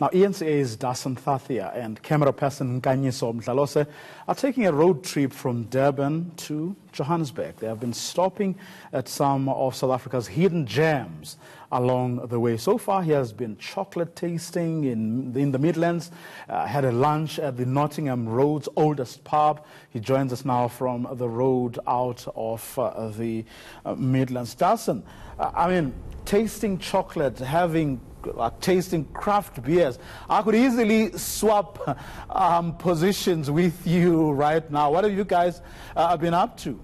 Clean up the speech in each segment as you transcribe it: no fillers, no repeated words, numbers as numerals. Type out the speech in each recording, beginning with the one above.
Now, eNCA's Dasen Thathiah and camera person Nkanyiso Mdlalose are taking a road trip from Durban to Johannesburg. They have been stopping at some of South Africa's hidden gems along the way. So far, he has been chocolate tasting in the Midlands, had a lunch at the Nottingham Road's oldest pub. He joins us now from the road out of the Midlands. Dasen, I mean, tasting chocolate, tasting craft beers. I could easily swap positions with you right now. What have you guys been up to?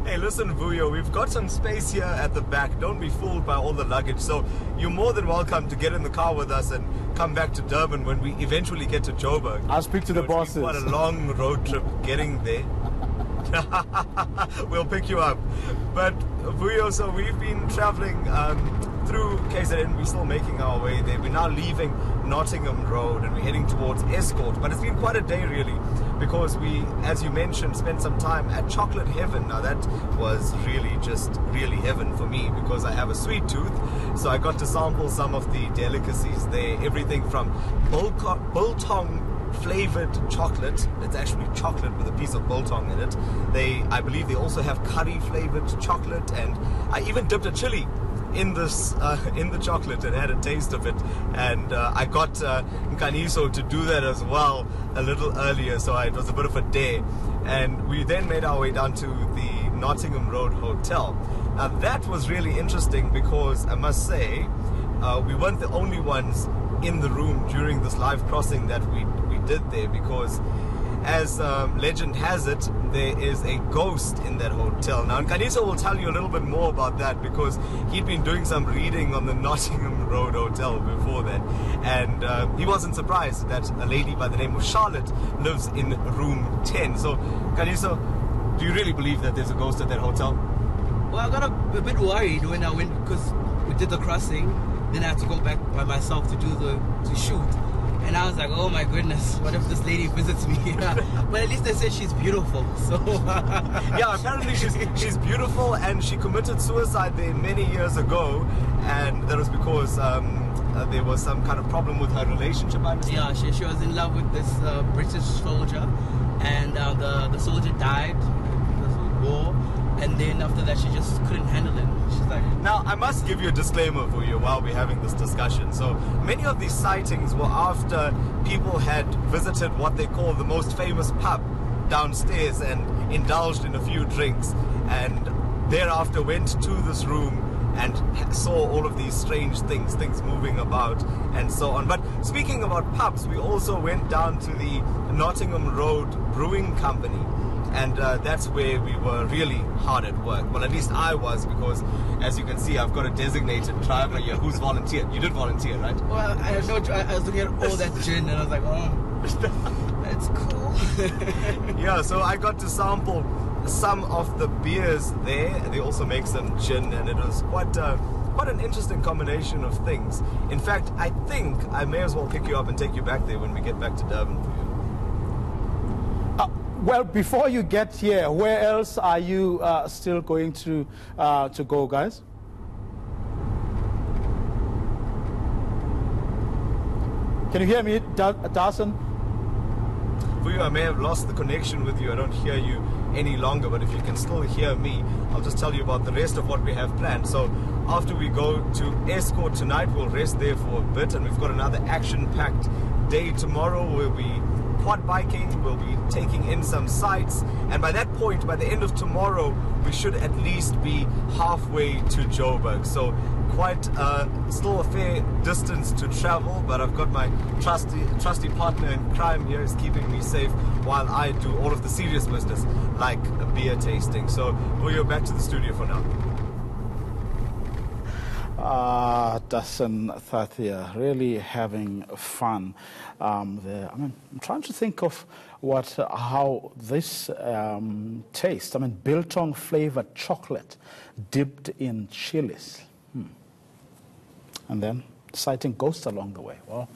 Hey, listen, Vuyo, we've got some space here at the back. Don't be fooled by all the luggage. So you're more than welcome to get in the car with us and come back to Durban when we eventually get to Joburg. I'll speak to the bosses. It's quite a long road trip getting there. We'll pick you up. But Vuyo, so we've been traveling through KZN. We're still making our way there. We're now leaving Nottingham Road and we're heading towards Escort. But it's been quite a day really, because we, as you mentioned, spent some time at Chocolate Heaven. Now that was really heaven for me, because I have a sweet tooth. So I got to sample some of the delicacies there. Everything from biltong flavored chocolate. It's actually chocolate with a piece of biltong in it. I believe they also have curry flavored chocolate, and I even dipped a chili in this in the chocolate and had a taste of it. And I got Nkaniso to do that as well a little earlier, so it was a bit of a dare. And we then made our way down to the Nottingham Road Hotel. Now that was really interesting, because I must say we weren't the only ones in the room during this live crossing that we did there, because as legend has it, there is a ghost in that hotel. Now Nkaniso will tell you a little bit more about that, because he'd been doing some reading on the Nottingham Road Hotel before that, and he wasn't surprised that a lady by the name of Charlotte lives in room 10. So Nkaniso, do you really believe that there's a ghost at that hotel? Well, I got a bit worried when I went, because we did the crossing, then I had to go back by myself to do the shoot. And I was like, oh my goodness, what if this lady visits me? But at least they said she's beautiful, so... Yeah, apparently she's beautiful, and she committed suicide there many years ago, and that was because there was some kind of problem with her relationship, I understand. Yeah, she was in love with this British soldier, and the soldier died because of war, and then after that she just couldn't handle it. She's like... Now, I must give you a disclaimer for you while we're having this discussion. So, many of these sightings were after people had visited what they call the most famous pub downstairs and indulged in a few drinks, and thereafter went to this room and saw all of these strange things moving about and so on. But speaking about pubs, we also went down to the Nottingham Road Brewing Company. And that's where we were really hard at work. Well, at least I was, because as you can see, I've got a designated traveler here who's volunteered. You did volunteer, right? Well, I was looking at all that gin and I was like, oh, that's cool. Yeah, so I got to sample some of the beers there. They also make some gin, and it was quite an interesting combination of things. In fact, I think I may as well pick you up and take you back there when we get back to Durban for you. Well, before you get here, where else are you still going to go, guys? Can you hear me, Dasen? I may have lost the connection with you. I don't hear you any longer, but if you can still hear me, I'll just tell you about the rest of what we have planned. So after we go to Escort tonight, we'll rest there for a bit, and we've got another action-packed day tomorrow where we quad biking, we'll be taking in some sights, and by that point, by the end of tomorrow, we should at least be halfway to Joburg. So quite still a fair distance to travel, but I've got my trusty partner in crime here is keeping me safe while I do all of the serious business like a beer tasting. So we'll go back to the studio for now. Dasen Thathiah, really having fun there. I mean, I'm trying to think of how this tastes. I mean, biltong flavored chocolate dipped in chilies. And then sighting ghosts along the way. Well,